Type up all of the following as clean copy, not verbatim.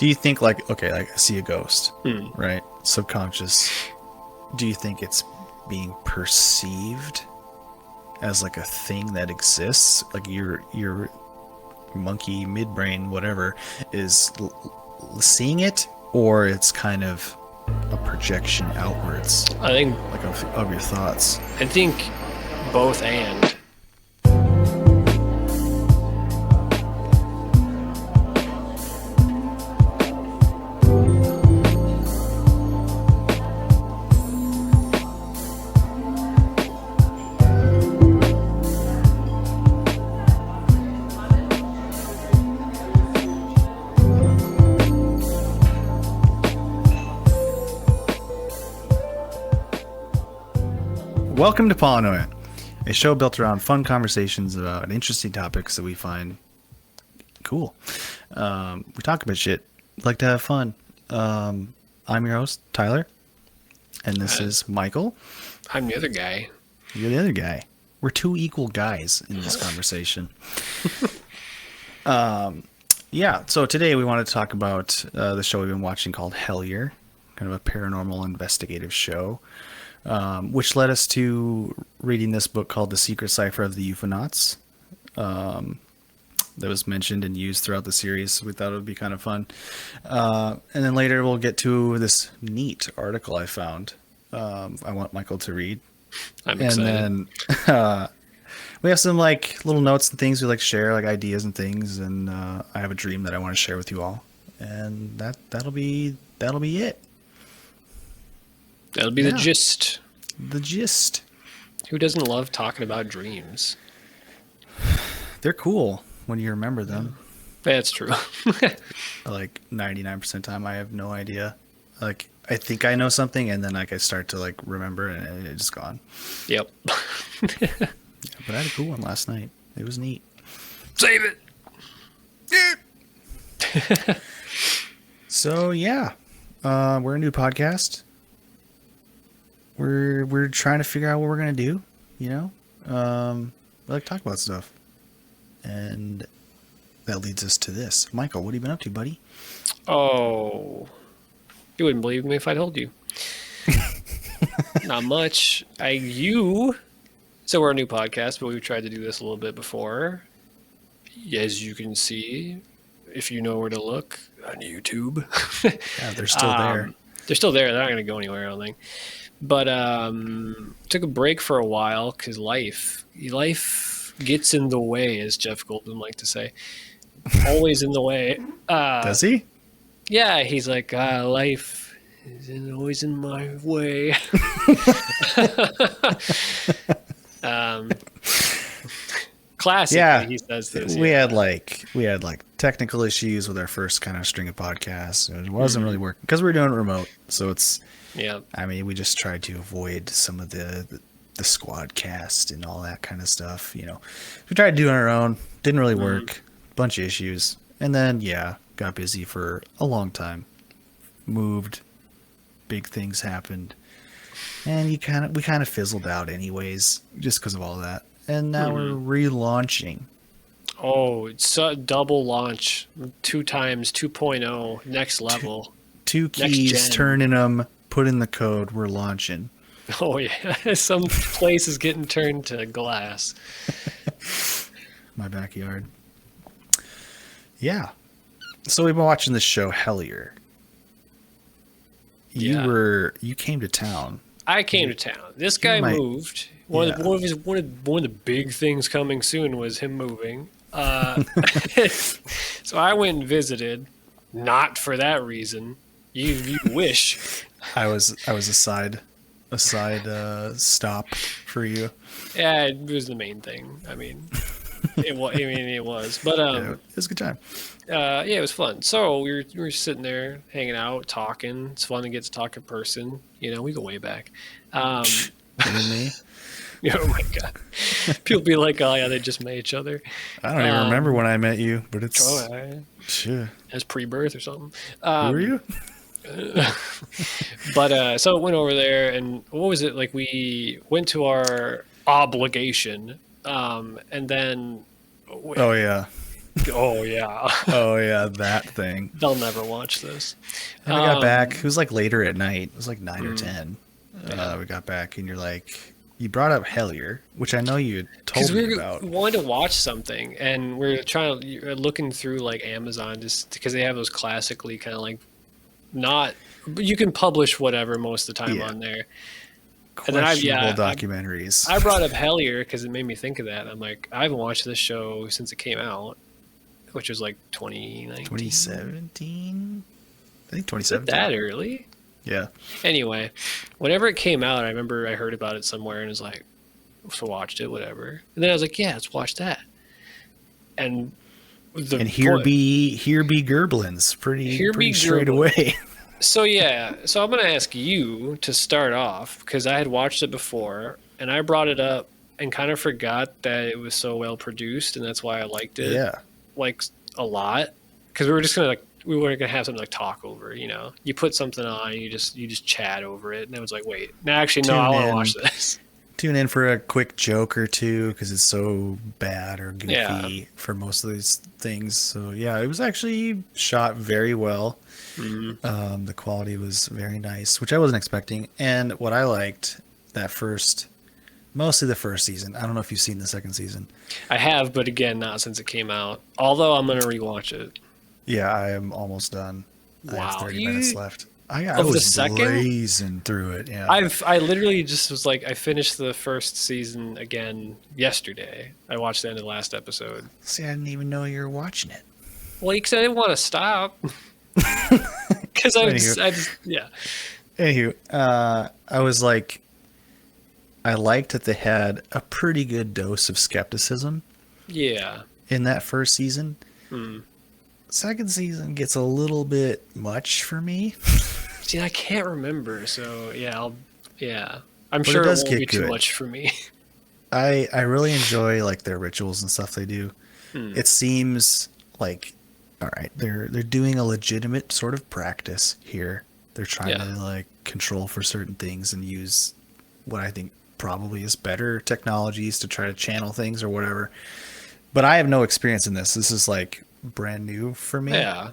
Do you think like I see a ghost, Hmm. right? Subconscious. Do you think it's being perceived as like a thing that exists? Like your monkey midbrain, whatever, is seeing it, or it's kind of a projection outwards, I think like of your thoughts. both and. Welcome to Paranoia, a show built around fun conversations about interesting topics that we find cool. We talk about shit, like to have fun. I'm your host, Tyler, and this is Michael. I'm the other guy. You're the other guy. We're two equal guys in this conversation. Yeah, so today we wanted to talk about the show we've been watching called Hellier, kind of a paranormal investigative show. Which led us to reading this book called The Secret Cipher of the UFOnauts. That was mentioned and used throughout the series. So we thought it would be kind of fun. And then later we'll get to this neat article I found. I want Michael to read. I'm excited. And then we have some like little notes and things we like to share, like ideas and things. And I have a dream that I want to share with you all. And that'll be it. That'll be the gist. The gist. Who doesn't love talking about dreams? They're cool when you remember them. That's true. Like 99% of the time, I have no idea. Like, I think I know something, and then like I start to like remember, and it's gone. Yep. Yeah, but I had a cool one last night. It was neat. Save it. So yeah, we're a new podcast. We're trying to figure out what we're gonna do. You know, we like to talk about stuff, and that leads us to this. Michael, what have you been up to, buddy? Oh, you wouldn't believe me if I told you. Not much. So we're a new podcast, but we've tried to do this a little bit before. As you can see, if you know where to look on YouTube. Yeah, they're still there. They're still there. They're not going to go anywhere, I don't think. But took a break for a while because life gets in the way, as Jeff Goldblum liked to say. Always in the way. Does he? Yeah, he's like, life is always in my way. Classic. Yeah, he says this. We had like technical issues with our first kind of string of podcasts. It wasn't really working because we were doing it remote. So it's, yeah. I mean, we just tried to avoid some of the squad cast and all that kind of stuff. You know, we tried to do it on our own. Didn't really work. Bunch of issues, and then got busy for a long time. Moved, big things happened, and we kind of fizzled out anyways, just because of all that. And now we're relaunching. Oh, it's a double launch, 2 times 2.0, next level. Two keys, turning them, put in the code, we're launching. Oh yeah, some place is getting turned to glass. My backyard. Yeah. So we've been watching this show Hellier. You came to town. I came to town. This guy moved. One of the big things coming soon was him moving. So I went and visited, not for that reason. You wish. I was a side stop for you. Yeah, it was the main thing. I mean, it was. But it was a good time. Yeah, it was fun. So we were sitting there, hanging out, talking. It's fun to get to talk in person. You know, we go way back. You and me. Oh my god! People be like, "Oh yeah, they just met each other." I don't even remember when I met you, but it's sure as pre-birth or something. Who were you? But so it went over there, and what was it like? We went to our obligation, and then. Oh yeah. Oh yeah, Oh yeah, that thing. they'll never watch this. And we got back. It was like later at night. It was like 9 or 10. Yeah. We got back, and you're like, you brought up Hellier, which I know you had Because told me about. we wanted to watch something, and we are trying to looking through like Amazon just because they have those classically kind of like not, but you can publish whatever most of the time Yeah. on there. And then Questionable documentaries. I brought up Hellier because it made me think of that. I'm like, I haven't watched this show since it came out, which was like 2019. 2017. I think Was it 2017. that early? Yeah. Anyway, whenever it came out, I remember I heard about it somewhere and was like, so watched it, whatever. And then I was like, yeah, let's watch that. And Here be Gerblins pretty straight away. So yeah, so I'm gonna ask you to start off because I had watched it before and I brought it up and kind of forgot that it was so well produced and that's why I liked it. Yeah. Like a lot because we were just gonna like we weren't gonna have something like talk over. You know, you put something on, you just chat over it, and I was like, wait, no, actually, no, I want to watch this. Tune in for a quick joke or two because it's so bad or goofy Yeah. for most of these things. So yeah, it was actually shot very well. Mm-hmm. The quality was very nice, which I wasn't expecting. And what I liked mostly the first season. I don't know if you've seen the second season. I have, but again, not since it came out. Although I'm gonna rewatch it. Yeah, I am almost done. I have Wow, 30 minutes left. I of the was second? blazing through it. Yeah. I literally just was like, I finished the first season again yesterday. I watched the end of the last episode. See, I didn't even know you were watching it. Well, because I didn't want to stop. Because I just, yeah. Anywho, I was like, I liked that they had a pretty good dose of skepticism Yeah. in that first season. Hmm. Second season gets a little bit much for me. See, I can't remember, so yeah, I'm But sure it it does won't get be too good. much for me. I really enjoy like their rituals and stuff they do. Hmm. It seems like, all right, they're doing a legitimate sort of practice here. They're trying Yeah. to like control for certain things and use what I think probably is better technologies to try to channel things or whatever. But I have no experience in this. This is like brand new for me. Yeah.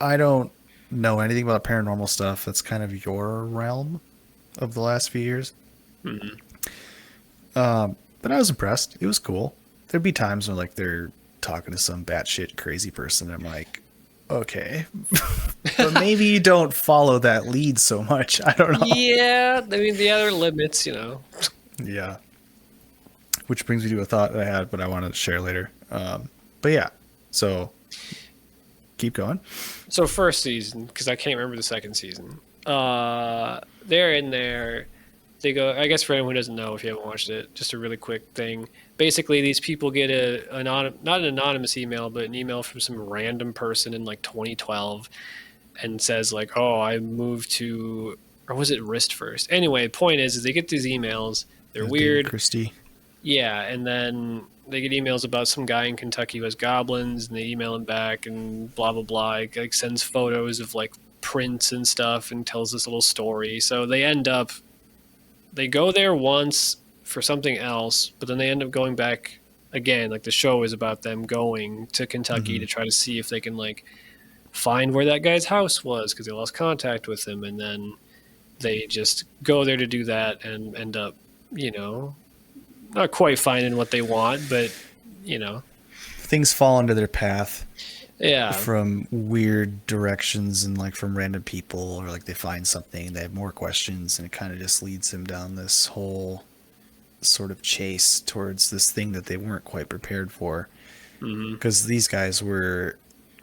I don't know anything about paranormal stuff. That's kind of your realm of the last few years. Hmm. But I was impressed. It was cool. There'd be times when like they're talking to some batshit crazy person. I'm like, okay, but maybe you don't follow that lead so much. I don't know. Yeah, I mean, the other limits, you know. Yeah. Which brings me to a thought that I had, but I wanted to share later. But yeah, so keep going. So first season, because I can't remember the second season. They're in there. They go. I guess for anyone who doesn't know, if you haven't watched it, just a really quick thing. Basically, these people get not an anonymous email, but an email from some random person in like 2012, and says like, "Oh, I moved to," or was it Wrist First? Anyway, point is they get these emails. They're David weird. Christie. Yeah, and then they get emails about some guy in Kentucky who has goblins, and they email him back, and blah blah blah. He, like sends photos of like prints and stuff, and tells this little story. So they go there once for something else, but then they end up going back again. Like the show is about them going to Kentucky to try to see if they can like find where that guy's house was because they lost contact with him, and then they just go there to do that and end up, you know, not quite finding what they want, but you know, Things fall into their path yeah, from weird directions and like from random people, or like they find something, they have more questions, and it kind of just leads them down this whole sort of chase towards this thing that they weren't quite prepared for. Because these guys were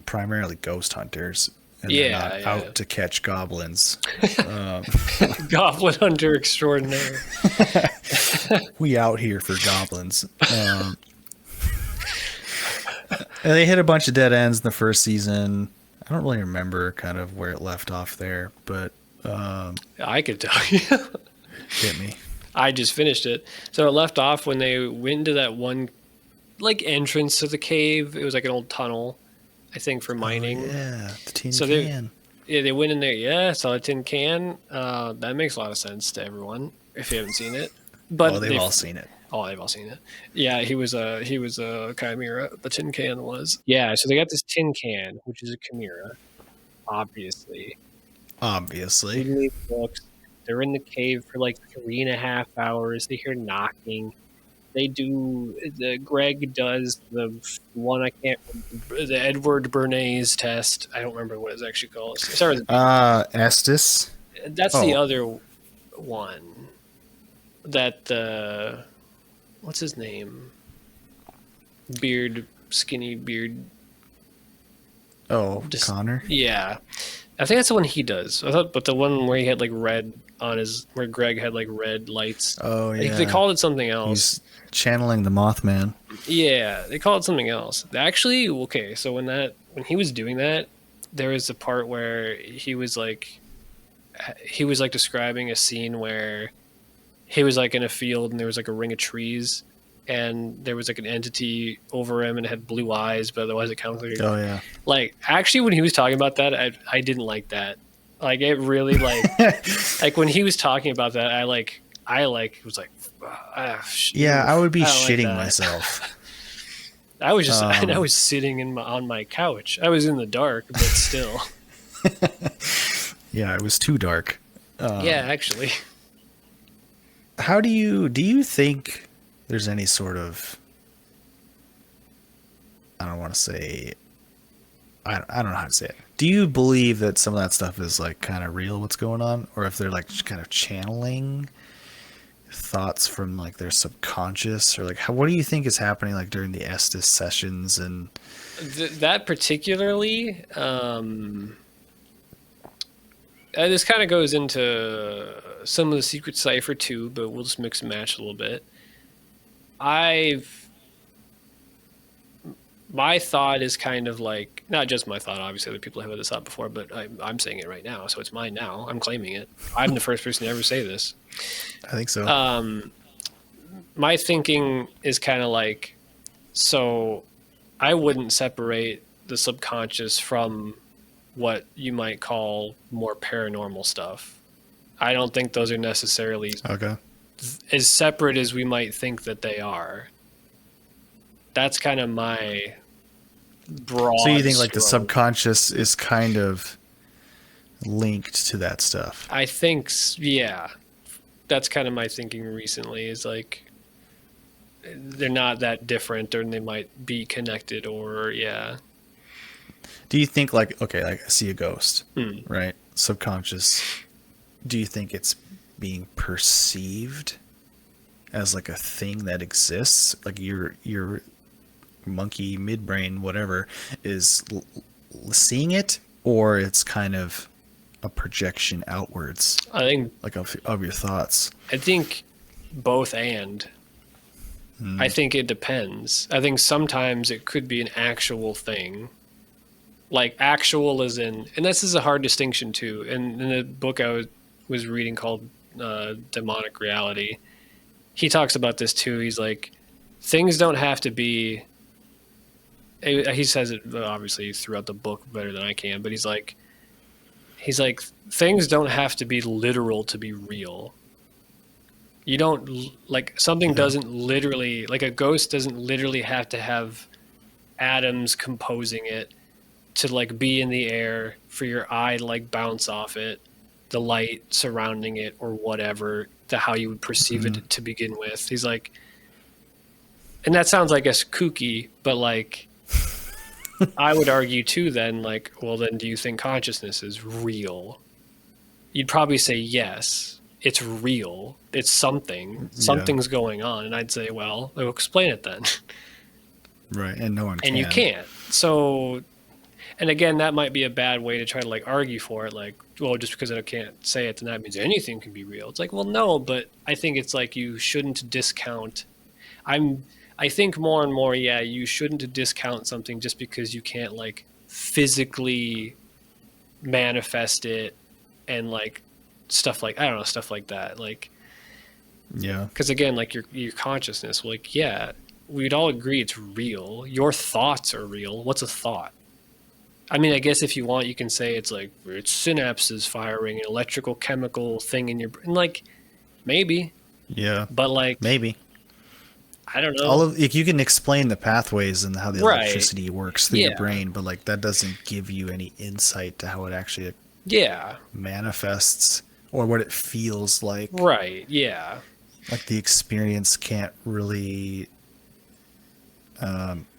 primarily ghost hunters, and they're not out to catch goblins. Goblin hunter extraordinaire. We out here for goblins. And they hit a bunch of dead ends in the first season. I don't really remember kind of where it left off there, but I could tell you. hit me. I just finished it. So it left off when they went into that one like entrance to the cave. It was like an old tunnel, I think, for mining. Oh, yeah, the tin So can. they went in there. Yeah, saw a tin can. That makes a lot of sense to everyone if you haven't seen it. But They've all seen it. Oh, they've all seen it. Yeah, he was a chimera. The tin can was. Yeah, so they got this tin can, which is a chimera, obviously. Obviously. Reading these books. They're in the cave for like 3.5 hours. They hear knocking. They do Greg does the one I can't remember, the Edward Bernays test. I don't remember what it's actually called. Sorry, Estes. that's the Oh, other one. That what's his name? Beard, skinny beard. oh, Just Connor. yeah. I think that's the one he does. I thought, but the one where he had like red on his, where Greg had like red lights. Oh They yeah. called it something else. He's channeling the Mothman. Yeah, they call it something else. Actually, okay, so when he was doing that, there was a part where he was like describing a scene where he was like in a field and there was like a ring of trees and there was like an entity over him and it had blue eyes, but otherwise it kind of Oh yeah. like actually when he was talking about that, I didn't like that. Like it really like when he was talking about that, I was like, Yeah, I would be I don't like shitting that. myself. I was just I was sitting on my couch. I was in the dark, but still. Yeah, it was too dark. Yeah, actually. How do you think there's any sort of, I don't want to say, I don't know how to say it. Do you believe that some of that stuff is like kind of real, what's going on, or if they're like kind of channeling thoughts from like their subconscious, or like what do you think is happening like during the Estes sessions and That particularly, this kind of goes into some of the secret cipher too, but we'll just mix and match a little bit. My thought is kind of like, not just my thought, obviously other people have had this thought before, but I'm saying it right now, so it's mine now. I'm claiming it. I'm the first person to ever say this. I think so. My thinking is kind of like, so I wouldn't separate the subconscious from what you might call more paranormal stuff. I don't think those are necessarily Okay. as separate as we might think that they are. That's kind of my broad. So you think like the stroke. subconscious is kind of linked to that stuff? I think, yeah. That's kind of my thinking recently is like they're not that different or they might be connected or yeah. Do you think like, okay, like I see a ghost, right? Subconscious. Do you think it's being perceived as like a thing that exists? Like your monkey midbrain, whatever, is seeing it, or it's kind of a projection outwards, I think like of your thoughts? I think both and. I think it depends. I think sometimes it could be an actual thing. Like actual as in, and this is a hard distinction too. And in the book I was reading called Demonic Reality, he talks about this too. He's like, things don't have to be, he says it obviously throughout the book better than I can, but he's like, things don't have to be literal to be real. You don't like something doesn't literally, like a ghost doesn't literally have to have atoms composing it to like be in the air for your eye to like bounce off it, the light surrounding it or whatever, to how you would perceive it to begin with. He's like, and that sounds like us kooky, but like I would argue too then, like, well then do you think consciousness is real? You'd probably say yes, it's real. It's something. Something's going on. And I'd say, well, explain it then. Right. And no one can. And you can't. So, and again, that might be a bad way to try to like argue for it. Like, well, just because I can't say it, then that means anything can be real. It's like, well, no, but I think it's like you shouldn't discount. I think more and more, yeah, you shouldn't discount something just because you can't like physically manifest it and like stuff like, I don't know, stuff like that. Like, yeah. Because again, like your consciousness, like, yeah, we'd all agree it's real. Your thoughts are real. What's a thought? I mean, I guess if you want, you can say it's like it's synapses firing, an electrical chemical thing in your brain. Like, maybe. Yeah. But like, maybe. I don't all know. of like, you can explain the pathways and how the Right. electricity works through your Yeah. brain, but like that doesn't give you any insight to how it actually Yeah. manifests or what it feels like. Right. Yeah. Like the experience can't really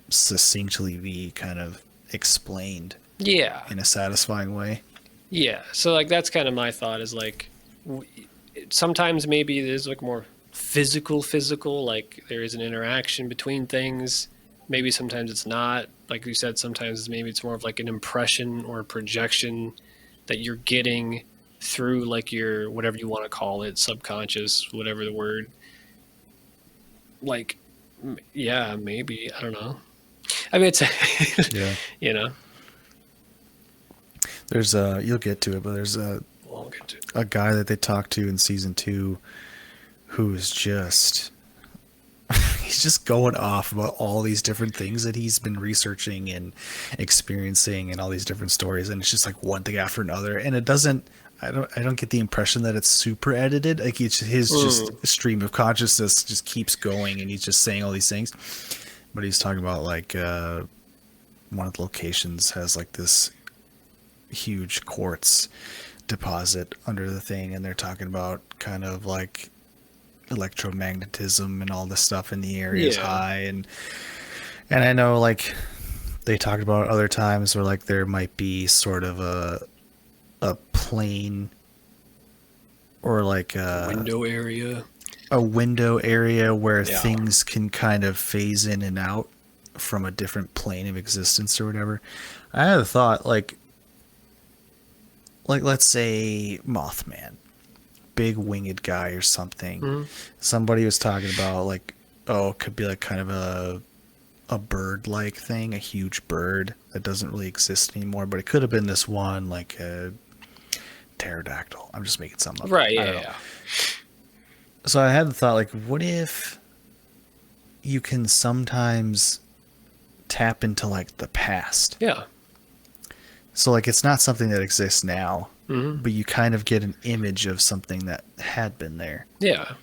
succinctly be kind of explained Yeah. in a satisfying way. Yeah. So like that's kind of my thought is like sometimes maybe there's like more physical, like there is an interaction between things. Maybe sometimes it's not. Like you said, sometimes maybe it's more of like an impression or a projection that you're getting through like your whatever you want to call it, subconscious, whatever the word. Like, yeah, maybe I don't know. I mean, it's Yeah. you know, There's a you'll get to it, but there's we'll get to it. a guy that they talked to in season 2 who's just he's just going off about all these different things that he's been researching and experiencing and all these different stories, and it's just like one thing after another, and it doesn't I don't get the impression that it's super edited. Like it's his just stream of consciousness just keeps going and he's just saying all these things. But he's talking about like one of the locations has like this huge quartz deposit under the thing, and they're talking about kind of like electromagnetism and all this stuff in the area is Yeah. high, and I know like they talked about other times where like there might be sort of a plane or like Window area. a window area where Yeah. things can kind of phase in and out from a different plane of existence or whatever. I had a thought like let's say Mothman, big winged guy or something. Mm-hmm. Somebody was talking about like, oh, it could be like kind of a bird like thing, a huge bird that doesn't really exist anymore, but it could have been this one like a pterodactyl. I'm just making something up. Right. I Yeah. don't know. Yeah. So I had the thought like, what if you can sometimes tap into like the past? Yeah. So like it's not something that exists now, Mm-hmm. but you kind of get an image of something that had been there. Yeah.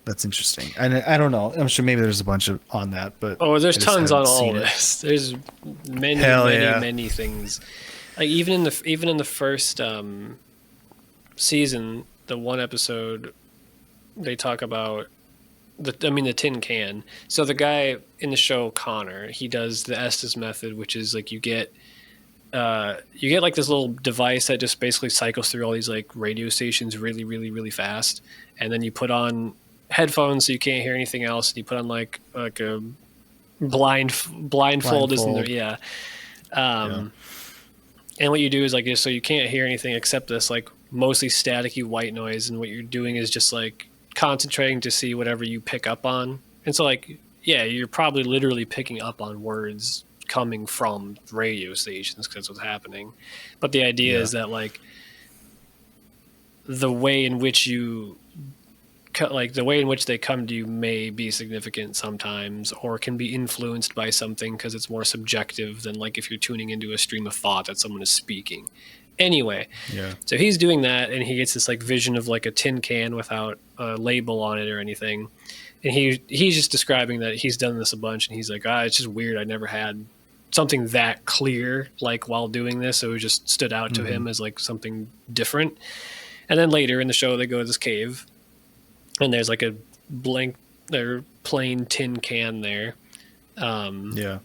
That's interesting. I don't know. I'm sure maybe there's a bunch of on that, but Oh, there's I just tons on haven't all seen it. this. There's many, Hell many, yeah. many things. Like even in the first season, the one episode, they talk about the tin can. So the guy in the show, Connor, he does the Estes method, which is like you get like this little device that just basically cycles through all these like radio stations really, really, really fast, and then you put on headphones so you can't hear anything else, and you put on like a blindfold isn't there? Yeah. Yeah. And what you do is like so you can't hear anything except this like mostly staticky white noise, and what you're doing is just like concentrating to see whatever you pick up on. And so like yeah, you're probably literally picking up on words coming from radio stations because what's happening. But the idea Yeah. is that like the way in which you like the way in which they come to you may be significant sometimes, or can be influenced by something because it's more subjective than like if you're tuning into a stream of thought that someone is speaking. Anyway, Yeah. so he's doing that, and he gets this like vision of like a tin can without a label on it or anything, and he's just describing that he's done this a bunch, and he's like, it's just weird. I never had something that clear like while doing this, so it just stood out to him as like something different. And then later in the show, they go to this cave, and there's like a plain tin can there. Yeah.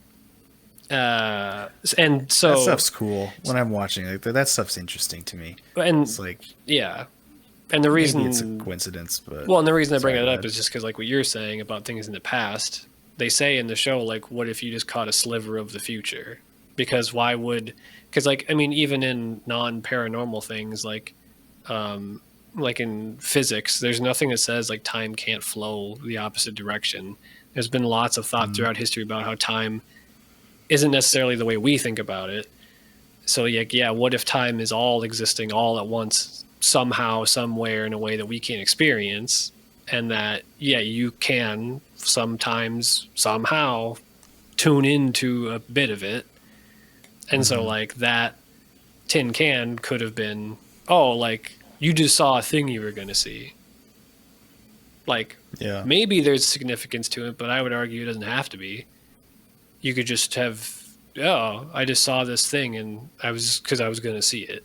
And so That stuff's cool. When I'm watching like that stuff's interesting to me. and It's like yeah, and the reason maybe it's a coincidence, but well, and the reason I bring Sorry, it go up ahead. is just because like what you're saying about things in the past, they say in the show like, what if you just caught a sliver of the future? Because why would? Because like I mean, even in non-paranormal things like in physics, there's nothing that says like time can't flow the opposite direction. There's been lots of thought throughout history about how time isn't necessarily the way we think about it. So yeah, what if time is all existing all at once, somehow, somewhere, in a way that we can't experience, and that you can sometimes somehow tune into a bit of it, and so like that tin can could have been like you just saw a thing you were going to see. Like, Yeah. maybe there's significance to it, but I would argue it doesn't have to be. You could just have, oh, I just saw this thing and because I was going to see it.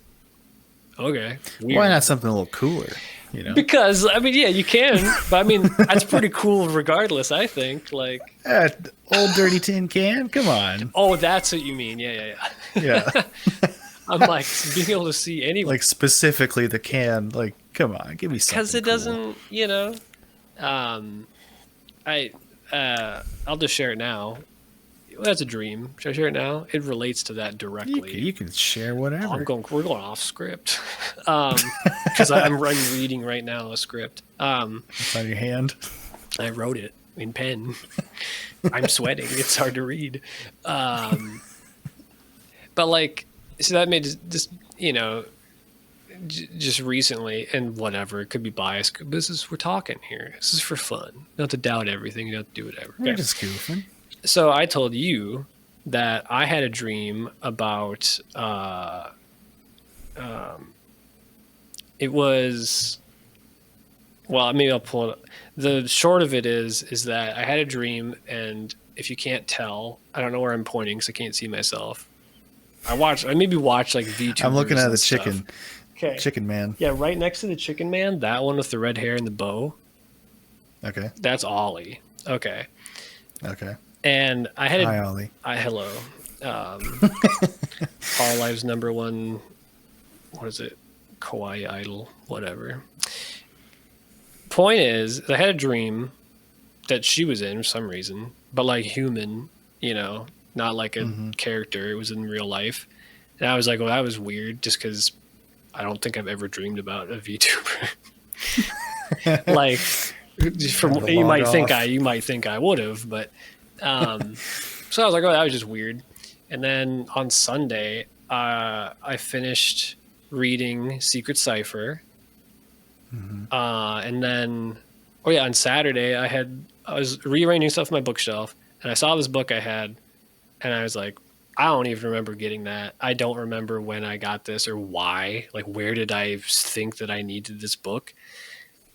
Okay. Weird. Why not something a little cooler? You know? Because, I mean, yeah, you can. But, I mean, that's pretty cool regardless, I think. Like, Old dirty tin can? Come on. oh, that's what you mean. Yeah. Yeah. I'm like, being able to see anyone. Like, specifically the can. Like, come on. Give me something Because it cool. doesn't, I'll just share it now. That's a dream. Should I share it now? It relates to that directly. You can share whatever. We're going off script. Because I'm reading right now a script. It's on your hand. I wrote it in pen. I'm sweating. It's hard to read. But like, so that made just, just recently, and whatever, it could be biased, but we're talking here. This is for fun. Not to doubt everything. You don't have to do whatever. We're just goofing. So I told you that I had a dream about, it was, well, maybe I'll pull it up. The short of it is that I had a dream, and if you can't tell, I don't know where I'm pointing because I can't see myself. I maybe watch like VTubers. I'm looking at the stuff. chicken. Okay. Chicken man. Yeah, right next to the chicken man, that one with the red hair and the bow. Okay. That's Ollie. Okay. Okay. And I had Hi, Ollie. hello. Our lives number one, what is it? Kawaii idol, whatever. Point is, I had a dream that she was in for some reason, but like human, not like a character. It was in real life. And I was like, well, that was weird just because I don't think I've ever dreamed about a VTuber. Like, you might think I would have, but so I was like, oh, that was just weird. And then on Sunday, I finished reading Secret Cipher. And then, on Saturday, I was rearranging stuff on my bookshelf, and I saw this book I had, and I was like, I don't even remember getting that. I don't remember when I got this or why. Like, where did I think that I needed this book?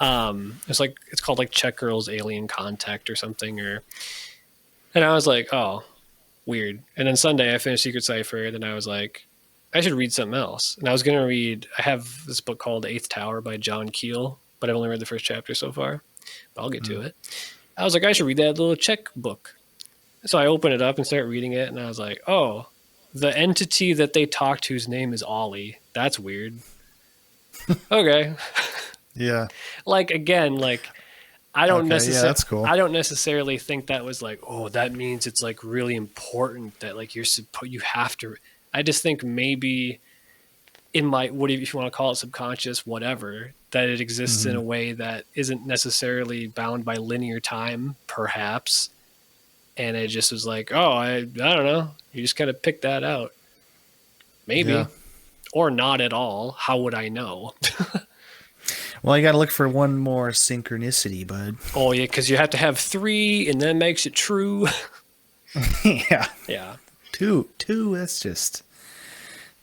It's called like Czech Girl's Alien Contact or something, and I was like, oh, weird. And then Sunday I finished Secret Cipher, and then I was like, I should read something else. And I was going to I have this book called Eighth Tower by John Keel, but I've only read the first chapter so far, but I'll get to it. I was like, I should read that little Czech book. So I opened it up and started reading it, and I was like, oh, the entity that they talk to's name is Ollie. That's weird. Okay. Yeah. Like, again, like, I don't necessarily. Yeah, that's cool. I don't necessarily think that was like, oh, that means it's like really important that like you have to. I just think maybe it might, if you want to call it subconscious, whatever, that it exists in a way that isn't necessarily bound by linear time, perhaps. And it just was like, oh, I don't know. You just kind of pick that out. Maybe. Yeah. Or not at all. How would I know? Well, you got to look for one more synchronicity, bud. Oh, yeah, because you have to have 3, and that makes it true. Yeah. Yeah. Two. That's just,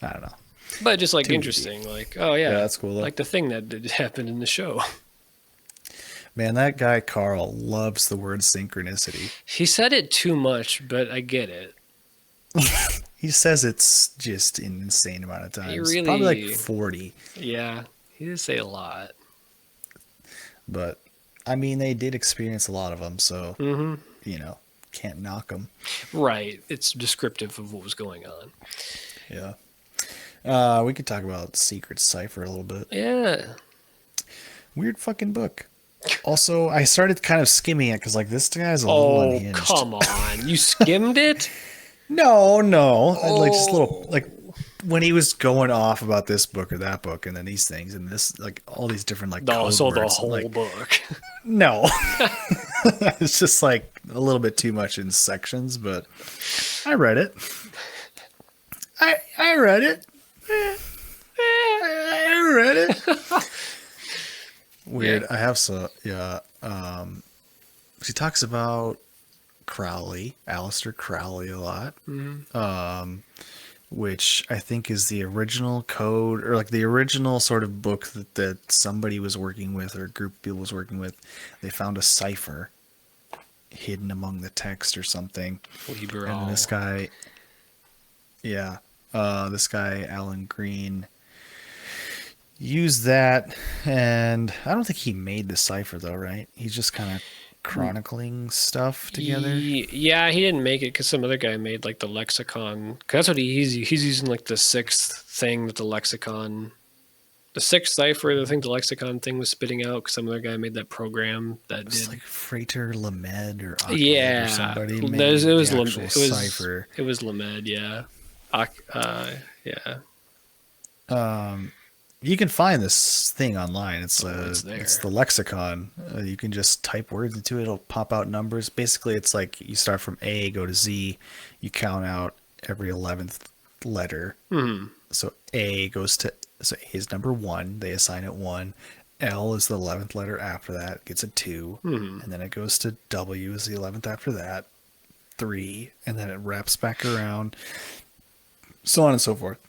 I don't know. But just like interesting. Like, oh, yeah. Yeah, that's cool, though. Like the thing that did happen in the show. Man, that guy Carl loves the word synchronicity. He said it too much, but I get it. He says it's just an insane amount of times. He really, probably like 40. Yeah, he did say a lot. But, I mean, they did experience a lot of them, so, can't knock them. Right. It's descriptive of what was going on. Yeah. We could talk about Secret Cipher a little bit. Yeah. Weird fucking book. Also, I started kind of skimming it because, like, this guy's a little unhinged. Oh, come on. You skimmed it? No. Like, just little, like, when he was going off about this book or that book and then these things and this, like, all these different, like, code So the words, whole like, book. No. It's just, like, a little bit too much in sections, but I read it. I read it. I read it. Weird. Yeah. I have she talks about Crowley, Aleister Crowley a lot. which I think is the original code or like the original sort of book that somebody was working with or a group of people was working with. They found a cipher hidden among the text or something. And then this Liberal. guy, yeah, this guy, Alan Green, used that. And I don't think he made the cipher though, right? He's just kind of chronicling stuff together. Yeah, he didn't make it because some other guy made like the lexicon. 'Cause that's what he's using like the sixth thing that the lexicon, the sixth cipher, the thing the lexicon thing was spitting out. Because some other guy made that program that It's did. like Frater Lamed or Ahmed or Yeah, somebody it made was the actual cipher. it was Lamed. Yeah, yeah. You can find this thing online. It's It's there. it's the lexicon. You can just type words into it. It'll pop out numbers. Basically, it's like you start from A, go to Z. You count out every 11th letter. So A goes to, so A is number 1. They assign it 1. L is the 11th letter after that. Gets a 2. And then it goes to W is the 11th after that. 3. And then it wraps back around. So on and so forth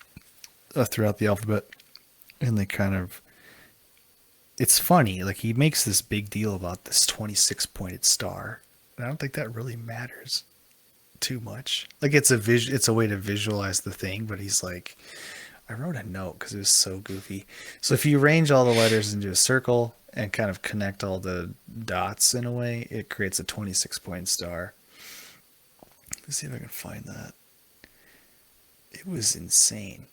throughout the alphabet. And they kind of, it's funny, like he makes this big deal about this 26 pointed star. And I don't think that really matters too much. Like it's a way to visualize the thing, but he's like, I wrote a note because it was so goofy. So if you arrange all the letters into a circle and kind of connect all the dots in a way, it creates a 26 point star. Let's see if I can find that. It was insane.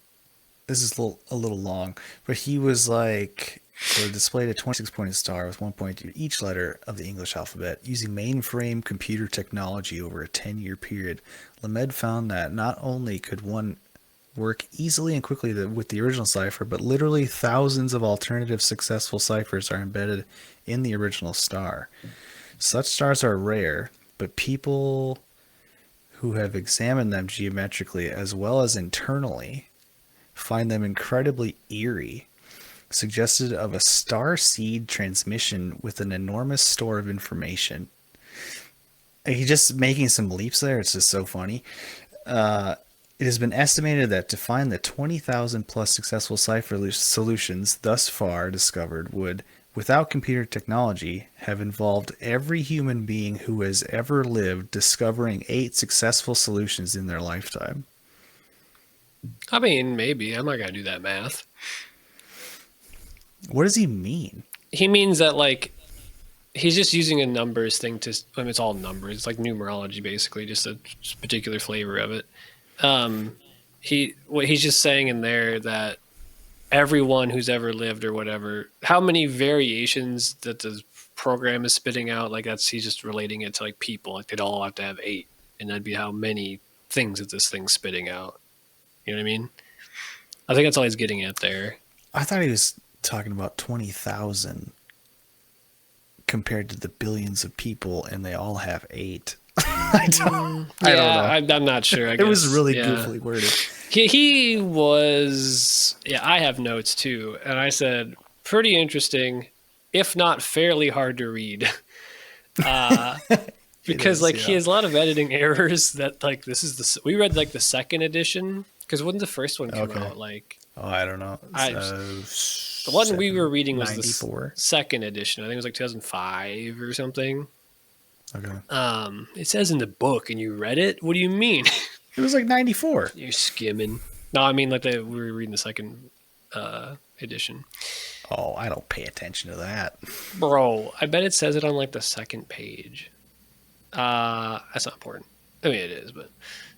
This is a little long, but he was like, so displayed a 26-pointed star with 1 point to each letter of the English alphabet using mainframe computer technology over a 10-year period. Lamed found that not only could one work easily and quickly with the original cipher, but literally thousands of alternative successful ciphers are embedded in the original star. Such stars are rare, but people who have examined them geometrically as well as internally find them incredibly eerie, suggested of a star seed transmission with an enormous store of information. He's just making some leaps there. It's just so funny. It has been estimated that to find the 20,000 plus successful cipher solutions thus far discovered would, without computer technology, have involved every human being who has ever lived discovering 8 successful solutions in their lifetime. I mean, maybe I'm not gonna do that math. What does he mean? He means that like he's just using a numbers thing to. I mean, it's all numbers. It's like numerology, basically, just a particular flavor of it. He's just saying in there that everyone who's ever lived or whatever, how many variations that the program is spitting out, like he's just relating it to like people, like they'd all have to have 8, and that'd be how many things that this thing's spitting out. You know what I mean? I think that's all he's getting at there. I thought he was talking about 20,000 compared to the billions of people, and they all have 8. I don't know. I'm not sure. It was really goofily worded. He was, I have notes too. And I said, pretty interesting, if not fairly hard to read. Because he has a lot of editing errors that like, we read like the second edition. Because when did the first one come out? Like, I don't know. The one we were reading was 94. the second edition. I think it was like 2005 or something. Okay. It says in the book, and you read it. What do you mean? It was like 94. You're skimming. No, I mean we were reading the second edition. Oh, I don't pay attention to that, bro. I bet it says it on like the second page. That's not important. I mean, it is, but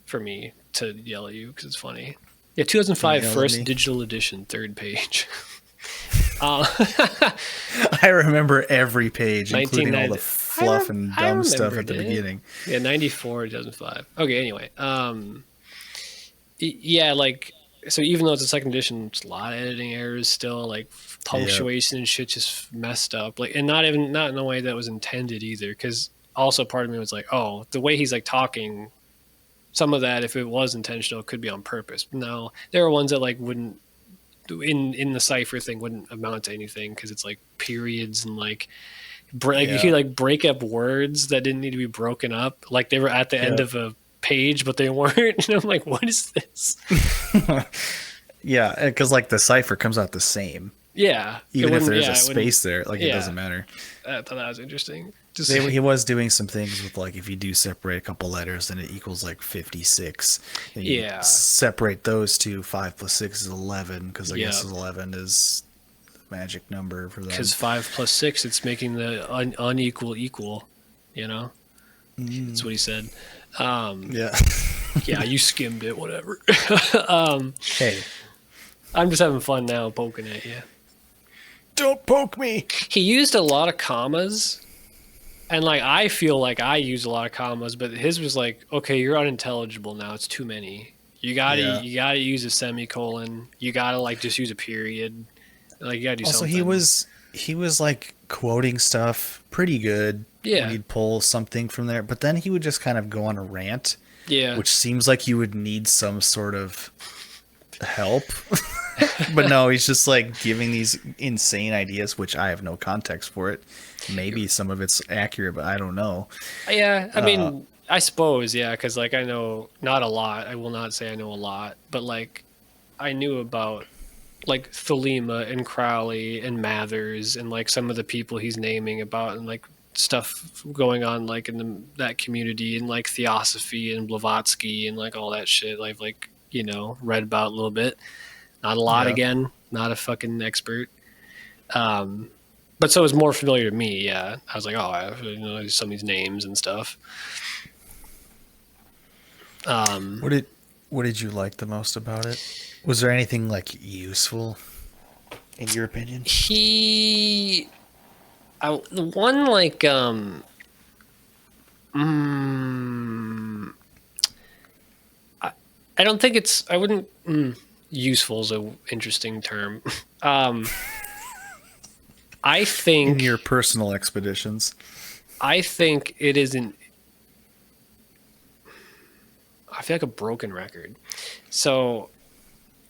for me to yell at you because it's funny. Yeah, 2005 first digital edition, third page. I remember every page, including all the fluff and dumb stuff at the beginning. Yeah, 94, 2005. Okay, anyway. Yeah, like, so even though it's a second edition, it's a lot of editing errors still, like punctuation and shit just messed up. Like, and not in a way that was intended either, because also part of me was like, oh, the way he's like talking, some of that, if it was intentional, could be on purpose. No, there are ones that like wouldn't, in the cipher thing, wouldn't amount to anything because it's like periods and like you could like break up words that didn't need to be broken up. Like they were at the end of a page, but they weren't. And I'm like, what is this? Yeah, because like the cipher comes out the same, Yeah, even if there's a it wouldn't- space there. Like it doesn't matter. I thought that was interesting. Just He was doing some things with like if you do separate a couple letters, then it equals like 56. And you Yeah. separate those two. 5 plus 6 is 11 because I guess Yep. 11 is the magic number for them. because 5 plus 6, it's making the unequal equal. You know, that's what he said. Yeah. Yeah, you skimmed it. Whatever. Hey, I'm just having fun now, poking at you. don't poke me. He used a lot of commas, and like I feel like I use a lot of commas, but his was like, okay, you're unintelligible now. It's too many. You gotta use a semicolon. You gotta like just use a period. Like you gotta do Also, something. he was like quoting stuff pretty good. Yeah. When he'd pull something from there, but then he would just kind of go on a rant. Yeah. Which seems like you would need some sort of help. But no, he's just like giving these insane ideas, which I have no context for it. Maybe some of it's accurate, but I don't know. Yeah, I mean, I suppose, yeah, because like I know not a lot. I will not say I know a lot, but like I knew about like Thelema and Crowley and Mathers and like some of the people he's naming about and like stuff going on like in that community and like Theosophy and Blavatsky and like all that shit. I've like read about a little bit. Not a lot, Yeah. again. Not a fucking expert. But so it was more familiar to me, yeah. I was like, oh, I know some of these names and stuff. What did you like the most about it? Was there anything like useful in your opinion? The one like I don't think I wouldn't useful is a interesting term. I think In your personal expeditions. I think it isn't. I feel like a broken record. So,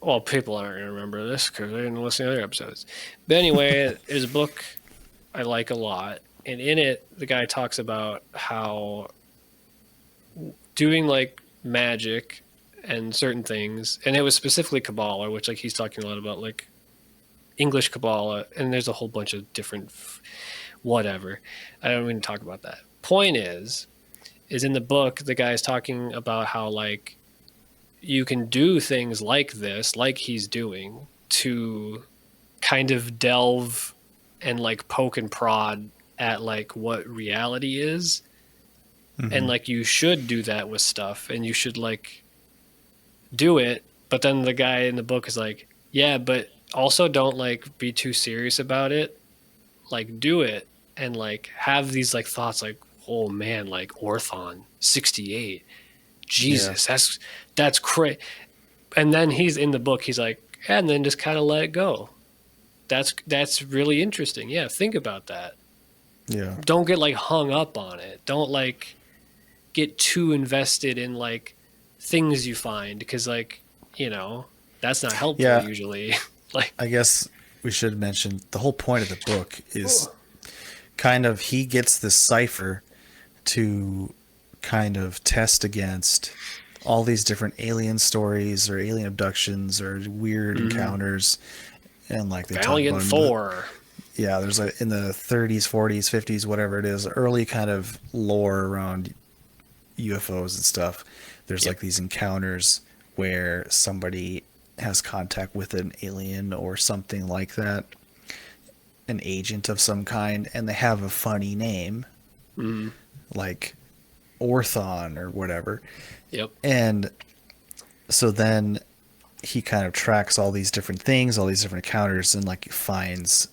well, people aren't going to remember this because they didn't listen to other episodes. But anyway, there's a book I like a lot. And in it, the guy talks about how doing like magic and certain things, and it was specifically Kabbalah, which like he's talking a lot about like English Kabbalah, and there's a whole bunch of different whatever. I don't even talk about that. Point is in the book, the guy's talking about how like you can do things like this, like he's doing, to kind of delve and like poke and prod at like what reality is. Mm-hmm. And like you should do that with stuff and you should like do it. But then the guy in the book is like, yeah, but also don't like be too serious about it. Like do it and like have these like thoughts like, oh man, like Orthon 68. Jesus, yeah. that's crazy. And then he's in the book, he's like, and then just kind of let it go. That's really interesting. Yeah, think about that. Yeah. Don't get like hung up on it. Don't like get too invested in like things you find because like, that's not helpful usually. Like I guess we should mention the whole point of the book is kind of he gets this cipher to kind of test against all these different alien stories or alien abductions or weird encounters, and like they Valiant Thor. Yeah, there's like in the 30s, 40s, 50s, whatever it is, early kind of lore around UFOs and stuff. There's like these encounters where somebody has contact with an alien or something like that, an agent of some kind, and they have a funny name, like Orthon or whatever. Yep. And so then he kind of tracks all these different things, all these different encounters, and like finds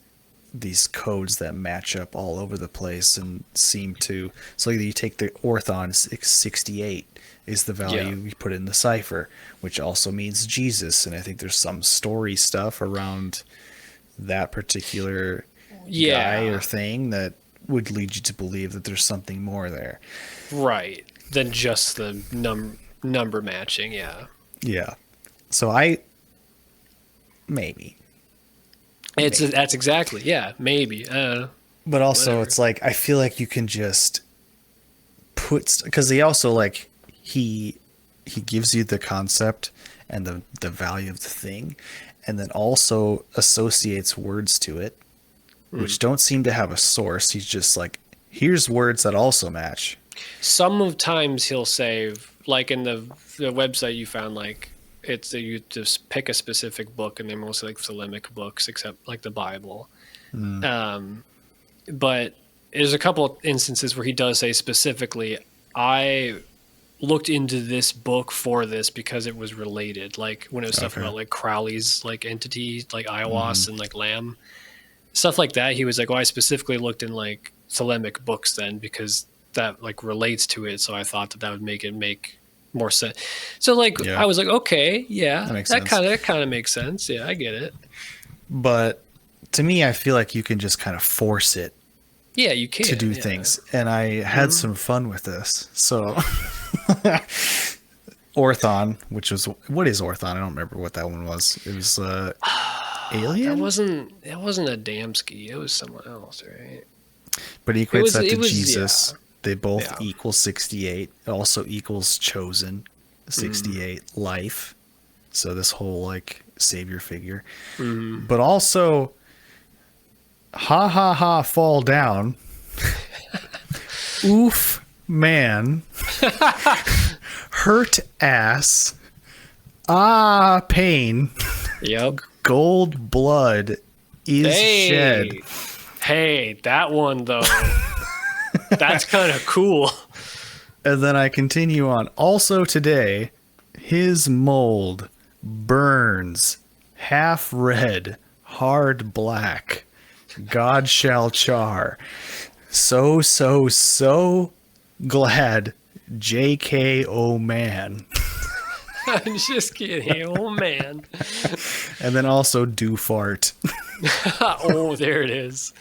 these codes that match up all over the place and seem to. So you take the Orthon 68 is the value you put in the cipher, which also means Jesus. And I think there's some story stuff around that particular guy or thing that would lead you to believe that there's something more there. Right. Than just the number matching. Yeah. Yeah. So maybe. That's exactly. Yeah. Maybe. But also it's like, I feel like you can just because he also like, he gives you the concept and the value of the thing, and then also associates words to it, which don't seem to have a source. He's just like, here's words that also match. Some of times he'll say, like in the website you found, like it's you just pick a specific book, and they're mostly like Thelemic books, except like the Bible. But there's a couple instances where he does say specifically, I looked into this book for this because it was related, like when it was stuff about like Crowley's like entity, like Ayahuasca and like Lamb, stuff like that. He was like, I specifically looked in like Thelemic books then because that like relates to it, so I thought that would make more sense. So like I was like, okay, yeah, that kind of makes sense. Yeah, I get it. But to me, I feel like you can just kind of force it. Yeah, you can to do things, and I had some fun with this. So, Orthon, which was what is Orthon? I don't remember what that one was. It was Alien. That wasn't a Damski. It was someone else, right? But he equates that to Jesus. Yeah. They both equal 68. It also equals chosen, 68 life. So this whole like savior figure, but also. Ha ha ha, fall down. Oof, man. Hurt ass. Ah, pain. Yep. Gold blood is shed. Hey, that one though. That's kind of cool. And then I continue on. Also today, his mold burns half red, hard black. God shall char. So glad. JK, oh man. I'm just kidding. Oh man. And then also do fart. Oh, there it is.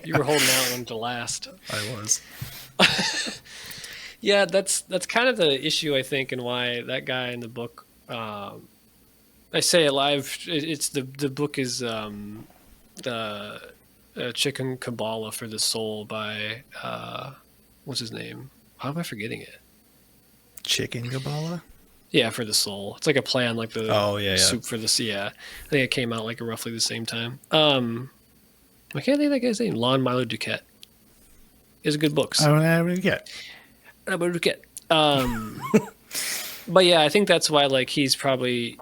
You were holding that one to last. I was. Yeah, that's kind of the issue, I think, and why that guy in the book, I say it live. It's the book is the Chicken Kabbalah for the Soul by what's his name? How am I forgetting it? Chicken Kabbalah? Yeah, for the Soul. It's like a play on like the soup for the sea. Yeah. I think it came out like roughly the same time. I can't think of that guy's name. Lon Milo Duquette. It's good books. I don't have it yet. But yeah, I think that's why like he's probably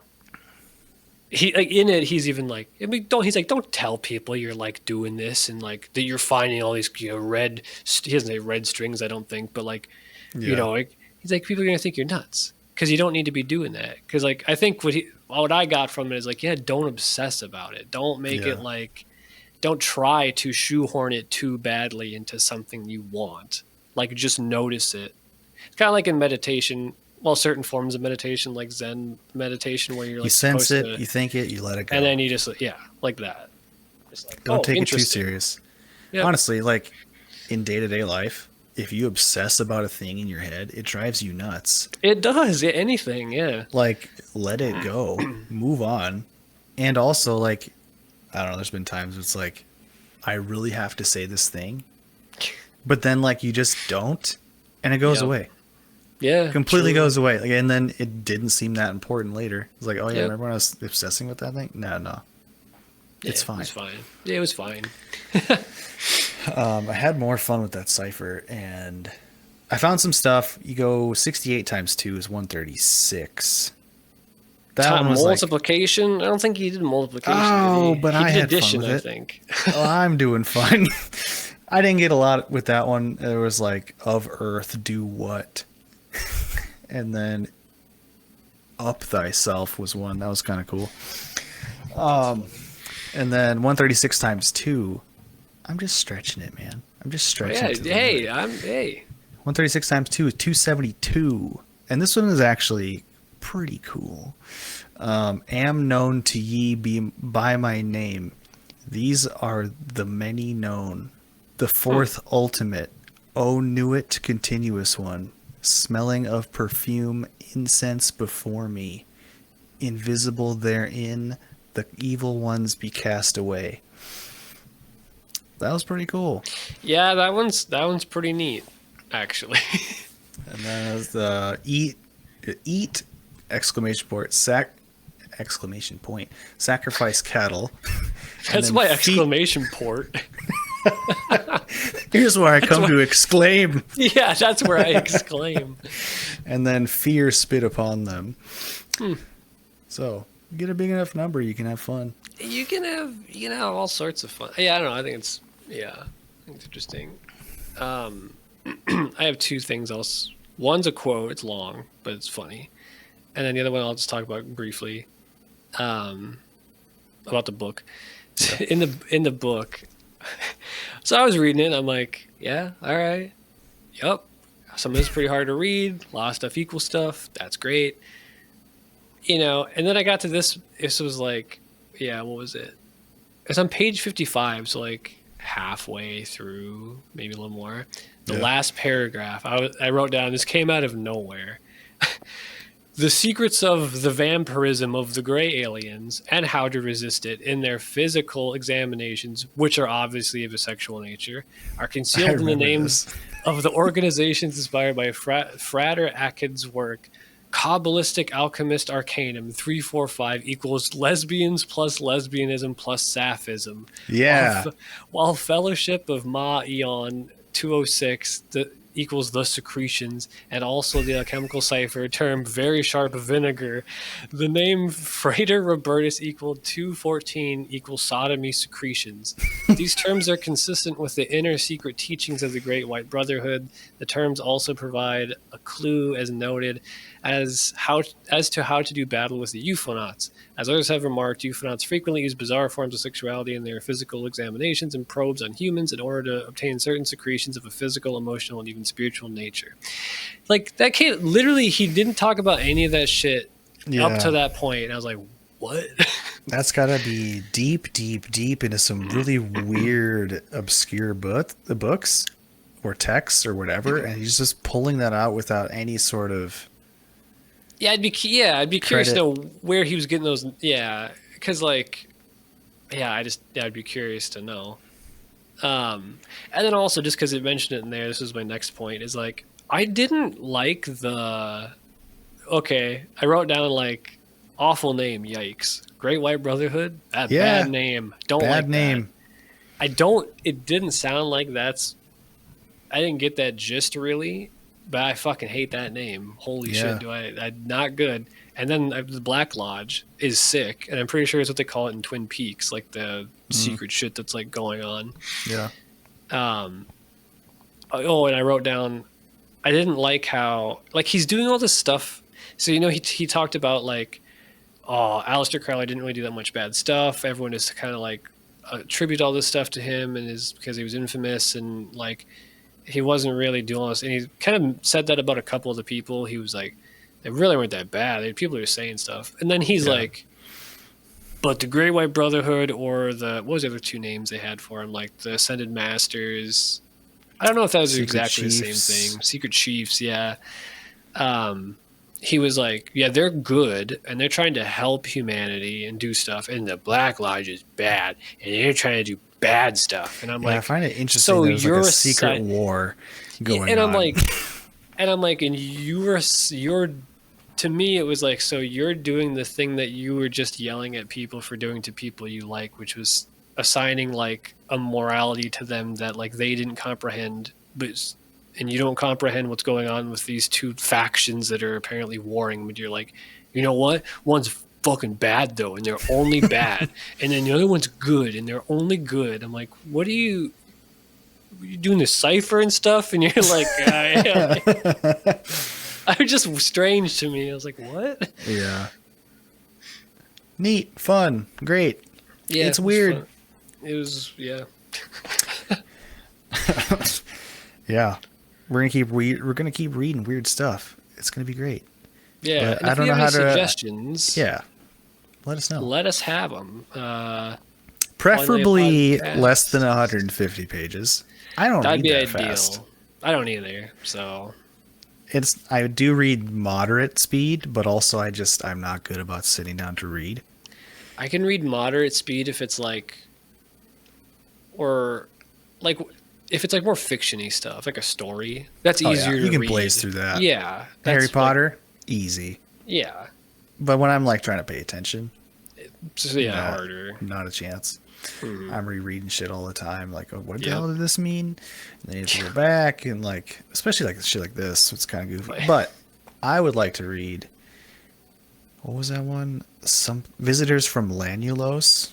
like in it. He's even like, I mean, don't tell people you're like doing this and like that you're finding all these red. He doesn't say red strings, I don't think, but like you know, like, he's like, people are gonna think you're nuts because you don't need to be doing that. Because like I think what I got from it is like, yeah, don't obsess about it. Don't make it like, don't try to shoehorn it too badly into something you want. Like just notice it. It's kind of like in meditation. Well, certain forms of meditation, like Zen meditation, where you're like, you sense it, you think it, you let it go, and then you just like that. Just like, don't take it too serious. Yep. Honestly, like in day-to-day life, if you obsess about a thing in your head, it drives you nuts. It does. Anything, yeah. Like let it go, move on, and also like I don't know. There's been times it's like I really have to say this thing, but then like you just don't, and it goes away. Yeah, completely goes away. Like, and then it didn't seem that important later. It's like, oh yeah, remember when I was obsessing with that thing? No, it's fine. It's fine. Yeah, it was fine. I had more fun with that cipher, and I found some stuff. You go 68 times 2 is 136. That one was multiplication. Like, I don't think he did multiplication. Oh, but I had addition, fun with I think. Well, I'm doing fine. I didn't get a lot with that one. It was like, of earth do what? And then up thyself was one. That was kind of cool. And then 136 times 2. I'm just stretching it, man. I'm just stretching it. Hey. 136 times 2 is 272. And this one is actually pretty cool. Am known to ye by my name. These are the many known. The fourth ultimate. Oh, knew it continuous one. Smelling of perfume, incense before me. Invisible therein, the evil ones be cast away. That was pretty cool. Yeah, that one's pretty neat, actually. And then the eat eat exclamation point exclamation point sacrifice cattle. That's my exclamation port. Here's where I come to exclaim. Yeah, that's where I exclaim. And then fear spit upon them. So get a big enough number, you can have fun. You can have all sorts of fun. Yeah, I don't know. I think it's interesting. I have two things else. One's a quote. It's long, but it's funny. And then the other one I'll just talk about briefly. About the book. Yeah. In the book. So I was reading it and I'm like, yeah, all right. Yep. Some of it's pretty hard to read. A lot of stuff equals stuff. That's great. And then I got to this. This was like, yeah, what was it? It's on page 55, so like halfway through, maybe a little more. The last paragraph, I wrote down, this came out of nowhere. The secrets of the vampirism of the gray aliens and how to resist it in their physical examinations, which are obviously of a sexual nature, are concealed in the names of the organizations inspired by Frater Atkin's work. Kabbalistic Alchemist Arcanum 345 equals lesbians plus lesbianism plus Sapphism. Yeah. While Fellowship of Ma Eon 206 equals the secretions, and also the alchemical cipher term very sharp vinegar. The name Frater Robertus equaled 214 equals sodomy secretions. These terms are consistent with the inner secret teachings of the Great White Brotherhood. The terms also provide a clue, as noted, as to how to do battle with the UFOnauts. As others have remarked, UFOnauts frequently use bizarre forms of sexuality in their physical examinations and probes on humans in order to obtain certain secretions of a physical, emotional, and even spiritual nature. Like, that kid, literally, he didn't talk about any of that shit up to that point. And I was like, what? That's got to be deep, deep, deep into some really weird, obscure books or texts or whatever. And he's just pulling that out without any sort of... Yeah, I'd be curious to know where he was getting those. Yeah, because I'd be curious to know. And then also, just because it mentioned it in there, this is my next point. Is like, I didn't like the. Okay, I wrote down like awful name. Yikes! Great White Brotherhood. Bad name. Don't like bad name. That. I don't. It didn't sound like that's. I didn't get that gist really. But I fucking hate that name. Holy shit, not good. And then the Black Lodge is sick, and I'm pretty sure it's what they call it in Twin Peaks, like the secret shit that's like going on. Yeah. And I wrote down, I didn't like how, like, he's doing all this stuff. So, he talked about like, Aleister Crowley didn't really do that much bad stuff. Everyone is kind of like attribute all this stuff to him, and is because he was infamous, and like, he wasn't really doing all this. And he kind of said that about a couple of the people. He was like, they really weren't that bad. People were saying stuff. And then he's like, but the Great White Brotherhood, or what was the other two names they had for him? Like the Ascended Masters. I don't know if that was exactly the same thing. Secret Chiefs, yeah. He was like, yeah, they're good, and they're trying to help humanity and do stuff. And the Black Lodge is bad, and they're trying to do bad stuff. And I'm like, I find it interesting. So there's like a secret war going on. And I'm like, and you're to me, it was like, so you're doing the thing that you were just yelling at people for doing to people you like, which was assigning like a morality to them that like they didn't comprehend, and you don't comprehend what's going on with these two factions that are apparently warring. But you're like, you know what? One's fucking bad though, and they're only bad, and then the other one's good, and they're only good. I'm like, what are you doing, this cipher and stuff? And you're like, I was just strange to me. I was like, what? Yeah. Neat, fun, great. Yeah, it's weird. It was yeah. Yeah, we're gonna keep reading weird stuff. It's gonna be great. Yeah, I don't know how to suggestions. Yeah, let us know. Let us have them. Preferably less than 150 pages. I don't read that ideal. fast. I don't either. So I do read moderate speed, but also I'm not good about sitting down to read. I can read moderate speed if it's like, or like if it's like more fiction-y stuff, like a story. That's easier to read. You can blaze through that. Yeah. Harry Potter, easy. Yeah. But when I'm like trying to pay attention, So, yeah, harder. not a chance. Mhm. I'm rereading shit all the time. Like, oh, what the Yep. hell did this mean? And then you have to go back and like, especially like shit like this. It's kind of goofy. Right. But I would like to read. What was that one? Some Visitors from Lanulos.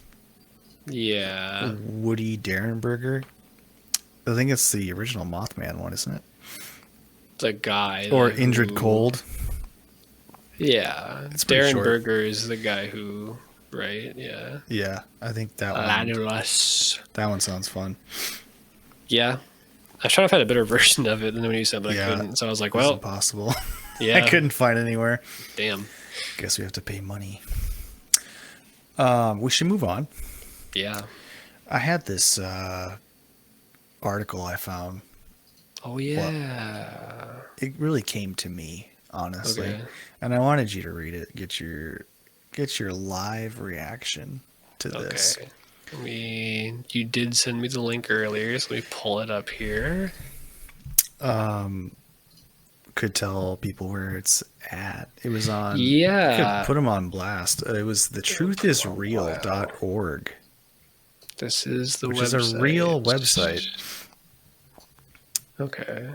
Yeah. Woody Derenberger. I think it's the original Mothman one, isn't it? The guy. Or who- Indrid Cold. Yeah. It's pretty Darren short. Berger is the guy who, right? Yeah. Yeah, I think that one. Lanulus. That one sounds fun. Yeah. I was trying to find a better version of it than when you said, but Yeah. I couldn't. So I was like, It's well, impossible. yeah. I couldn't find it anywhere. Damn. Guess we have to pay money. We should move on. Yeah. I had this article I found. Oh, yeah. It really came to me, honestly, Okay. and I wanted you to read it. Get your live reaction to this. Okay. You did send me the link earlier, so let me pull it up here. Could tell people where it's at. It was on. Yeah. Could put them on blast. It was TheTruthIsReal.org. This is the Which website. is a real website. Okay.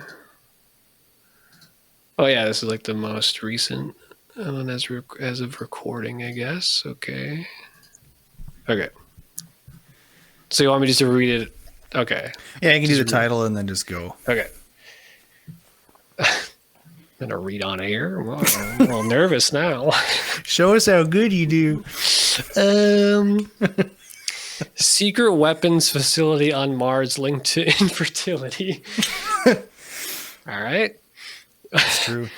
Oh yeah, this is like the most recent one as of recording, I guess. Okay. Okay. So you want me just to read it? Okay. Yeah, you can do the Just title and then just go. Okay. I'm gonna read on air. Well, I'm a little nervous now. Show us how good you do. Secret weapons facility on Mars linked to infertility. All right. It's true.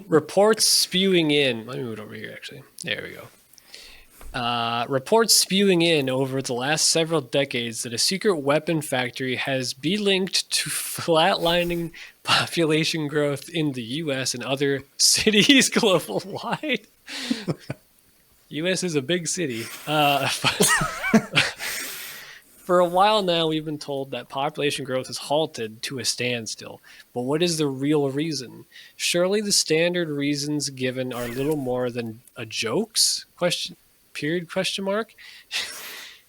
Reports spewing in. Let me move it over here, actually. There we go. Reports spewing in over the last several decades that a secret weapon factory has been linked to flatlining population growth in the U.S. and other cities global-wide. U.S. is a big city. For a while now, we've been told that population growth has halted to a standstill. But what is the real reason? Surely the standard reasons given are little more than a jokes? Question mark?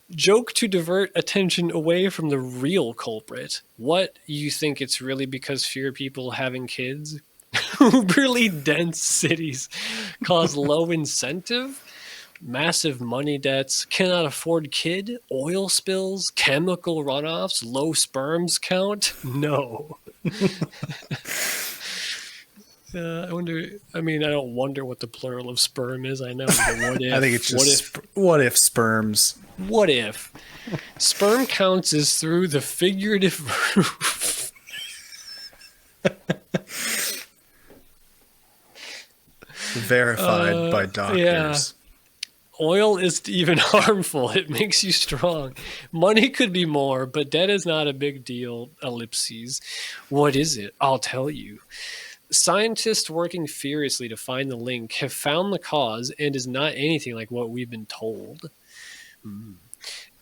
Joke to divert attention away from the real culprit. What, you think it's really because fewer people having kids? Uberly dense cities cause low incentive? Massive money debts, cannot afford kid, oil spills, chemical runoffs, low sperms count? No. I don't wonder what the plural of sperm is. I know, but what if? I think it's just what if sperms? What if? Sperm counts is through the figurative roof. Verified by doctors. Yeah. Oil is even harmful. It makes you strong. Money could be more, but debt is not a big deal. Ellipses. What is it? I'll tell you. Scientists working furiously to find the link have found the cause and is not anything like what we've been told.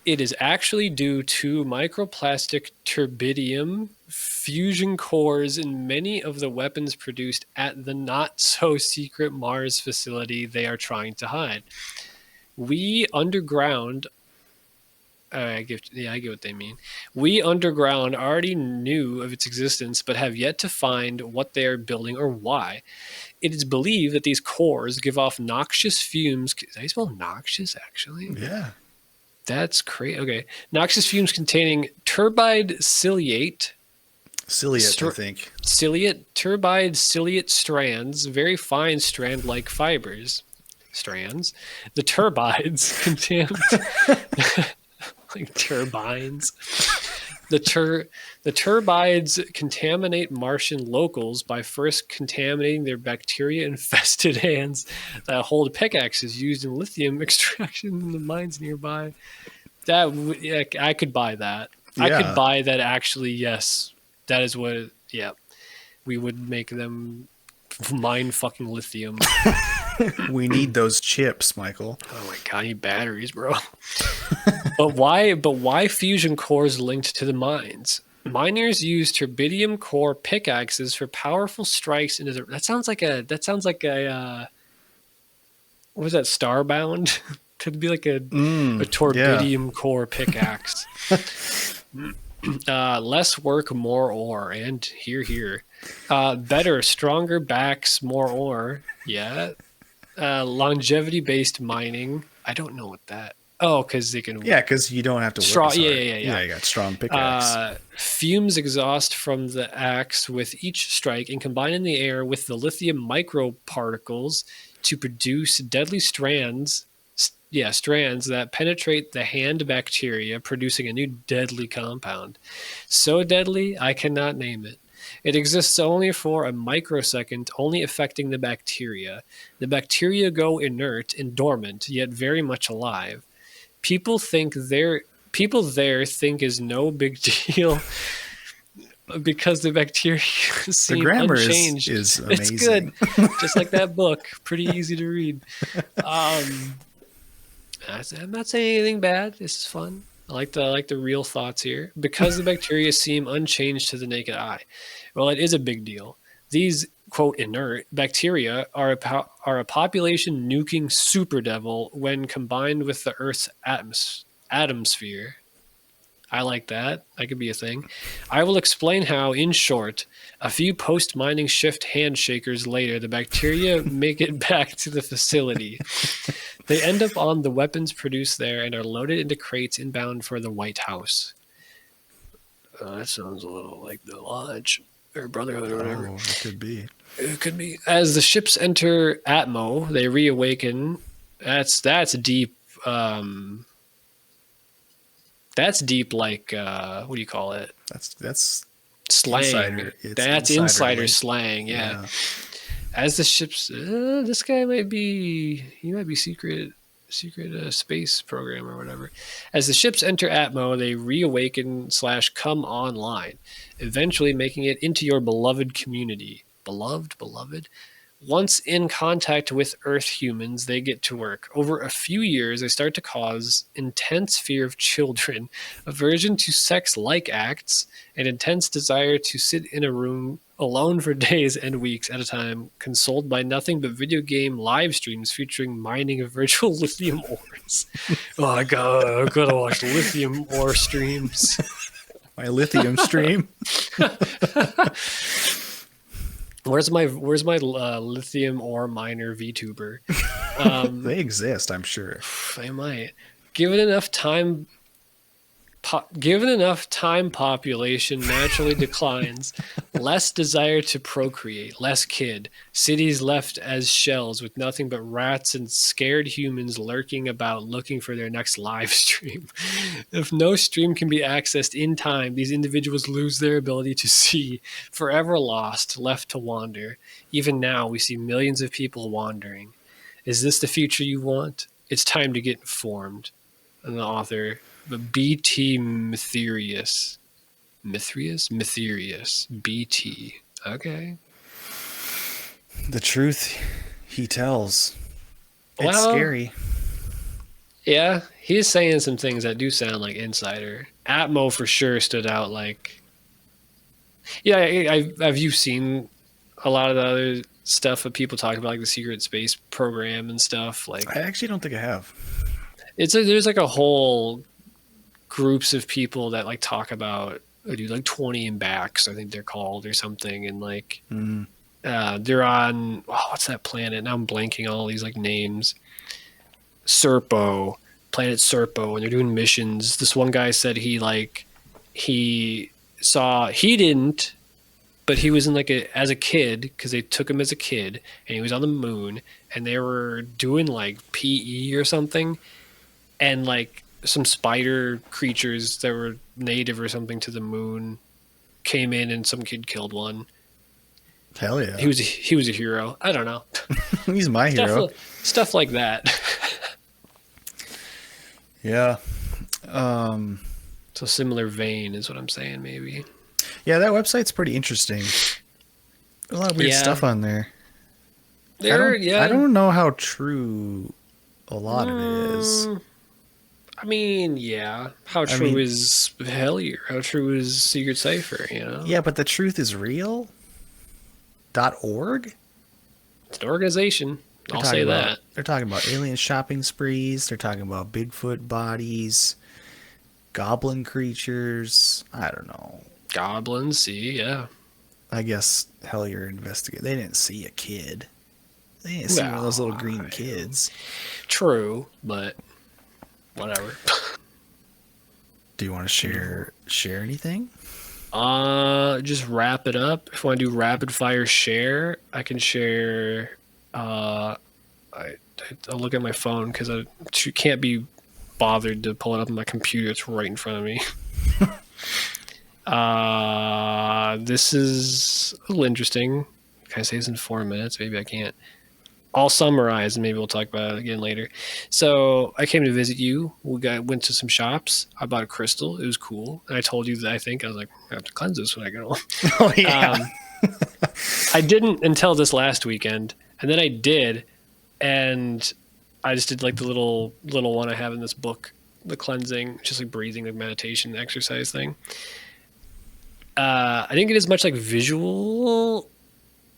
It is actually due to microplastic turbidium fusion cores in many of the weapons produced at the not-so-secret Mars facility they are trying to hide. We underground, I get what they mean. We underground already knew of its existence, but have yet to find what they are building or why. It is believed that these cores give off noxious fumes. Did I spell noxious, actually? Yeah. That's crazy. Okay. Noxious fumes containing turbide ciliate. Ciliate, I think. Turbide ciliate strands, very fine strand-like fibers. Strands. The turbides like turbines. The turbides contaminate Martian locals by first contaminating their bacteria-infested hands that hold pickaxes used in lithium extraction in the mines nearby. I could buy that. Yeah. I could buy that. Actually, yes, that is what. Yeah, we would make them mine fucking lithium. We need those chips, Michael. Oh my god, I need batteries, bro. But why fusion cores linked to the mines? Miners use turbidium core pickaxes for powerful strikes into the. That sounds like a. What was that? Starbound? Could be like a Yeah. turbidium core pickaxe. Less work, more ore, and here. Better, stronger backs, more ore. Yeah. Longevity-based mining. I don't know what that. Oh, because they can. Yeah, because you don't have to work Strong. as Yeah, hard. yeah, yeah, yeah. You got strong pickaxe. Fumes exhaust from the axe with each strike and combine in the air with the lithium microparticles to produce deadly strands. Strands that penetrate the hand bacteria, producing a new deadly compound. So deadly, I cannot name it. It exists only for a microsecond, only affecting the bacteria. The bacteria go inert and dormant, yet very much alive. People there think is no big deal because the bacteria The seem grammar unchanged. is It's good, amazing. just like that book. Pretty easy to read. I'm not saying anything bad. This is fun. I like the real thoughts here. Because the bacteria seem unchanged to the naked eye. Well, it is a big deal. These quote inert bacteria are a population nuking super devil when combined with the Earth's atmosphere. I like that. That could be a thing. I will explain how, in short, a few post mining shift handshakers later, the bacteria make it back to the facility. They end up on the weapons produced there and are loaded into crates inbound for the White House. That sounds a little like the Lodge or Brotherhood or whatever. Oh, it could be. It could be. As the ships enter Atmo, they reawaken. That's deep. That's deep. Like what do you call it? That's Slang. insider. That's insider slang. Yeah. Yeah. As the ships, this guy might be secret space program or whatever. As the ships enter Atmo, they reawaken / come online, eventually making it into your beloved community. Beloved. Once in contact with Earth humans, they get to work. Over a few years, they start to cause intense fear of children, aversion to sex-like acts, an intense desire to sit in a room alone for days and weeks at a time, consoled by nothing but video game live streams featuring mining of virtual lithium ores. Oh, I gotta watch lithium ore streams. My lithium stream. Where's my lithium ore miner VTuber? They exist, I'm sure. They might. Given enough time, population naturally declines. Less desire to procreate, less kid. Cities left as shells with nothing but rats and scared humans lurking about looking for their next live stream. If no stream can be accessed in time, these individuals lose their ability to see, forever lost, left to wander. Even now, we see millions of people wandering. Is this the future you want? It's time to get informed. And the author, B.T. Mithrius. B.T. Okay. The truth he tells. It's Well, scary. Yeah, he's saying some things that do sound like insider. Atmo for sure stood out like. Yeah, have you seen a lot of the other stuff that people talk about, like the secret space program and stuff? Like, I actually don't think I have. there's like a whole groups of people that like talk about do like 20 and backs, I think they're called or something, and like they're on what's that planet? Now I'm blanking all these like names. Planet Serpo, and they're doing missions. This one guy said he didn't, but he was in like as a kid, because they took him as a kid, and he was on the moon, and they were doing like PE or something, and like some spider creatures that were native or something to the moon came in, and some kid killed one. Hell yeah. He was a hero. I don't know. He's my hero. Stuff like that. Yeah. So similar vein is what I'm saying, maybe. Yeah, that website's pretty interesting. A lot of weird stuff on there. I don't know how true a lot of it is. I mean, yeah. How I true mean- is Hellier? How true is Secret Cipher? You know, Yeah, but the truth is real. .org. it's an organization. I'll say that. They're talking about alien shopping sprees. They're talking about Bigfoot bodies, goblin creatures. I don't know. Goblins, see, yeah. I guess Hellier investigate. They didn't see a kid. They didn't see one of those little green kids. True, but whatever. Do you want to share anything? Just wrap it up. If I want to do rapid fire share, I can share. I'll look at my phone because I can't be bothered to pull it up on my computer. It's right in front of me. This is a little interesting. Can I say this in 4 minutes? Maybe I can't. I'll summarize and maybe we'll talk about it again later. So I came to visit you. Went to some shops. I bought a crystal. It was cool. And I told you that I was like, I have to cleanse this when I get home. Oh yeah. I didn't until this last weekend. And then I did. And I just did like the little one I have in this book, the cleansing, just like breathing, like meditation exercise thing. I didn't get as much like visual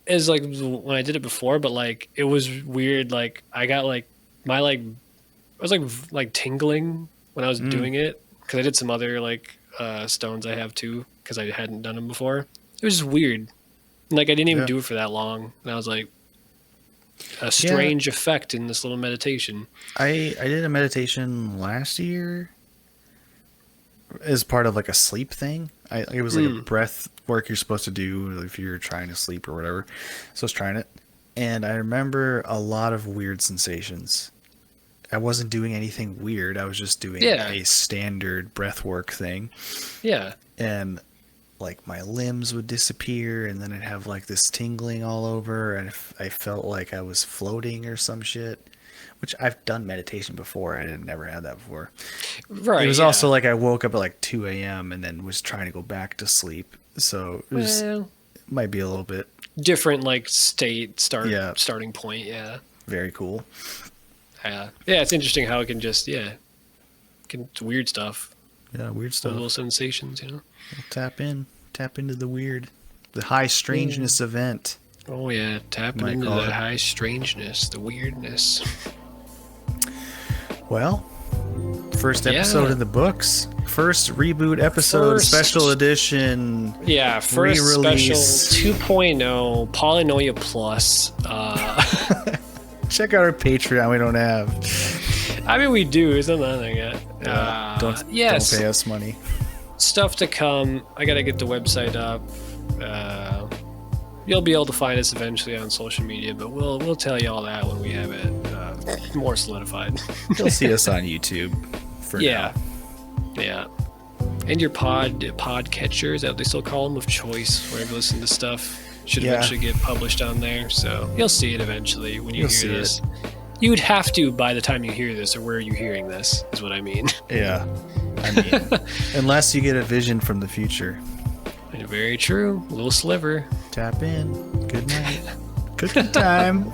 as like when I did it before, but like it was weird. Like I got like I was like tingling when I was doing it because I did some other like stones I have too because I hadn't done them before. It was just weird. Like I didn't even do it for that long, and I was like a strange effect in this little meditation. I did a meditation last year as part of like a sleep thing. It was like a breath work you're supposed to do if you're trying to sleep or whatever. So I was trying it. And I remember a lot of weird sensations. I wasn't doing anything weird. I was just doing a standard breath work thing. Yeah. And like my limbs would disappear and then I'd have like this tingling all over and I felt like I was floating or some shit. Which I've done meditation before. I didn't never had that before. Right. It was also like I woke up at like 2 a.m. and then was trying to go back to sleep. So it might be a little bit different, like starting point. Yeah. Very cool. Yeah. It's interesting how it can just it's weird stuff. Yeah, weird stuff. Little sensations, you know. Tap into the weird, the high strangeness event. Oh yeah, tapping into the high strangeness, the weirdness. Well, first episode in the books. First reboot episode, special edition. Yeah, first re-release. Special 2.0, Polynoia Plus. Check out our Patreon. We don't have. I mean, we do. It's not nothing yet. Don't pay us money. Stuff to come. I gotta get the website up. You'll be able to find us eventually on social media, but we'll tell you all that when we have it more solidified. You'll see us on YouTube for now. Yeah. And your pod catchers, that they still call them, of choice, wherever you listen to stuff, should eventually get published on there. So you'll see it eventually when you hear this. You would have to by the time you hear this, or where are you hearing this, is what I mean. Yeah. I mean, unless you get a vision from the future. Very true. A little sliver. Tap in. Good night. Cooking time.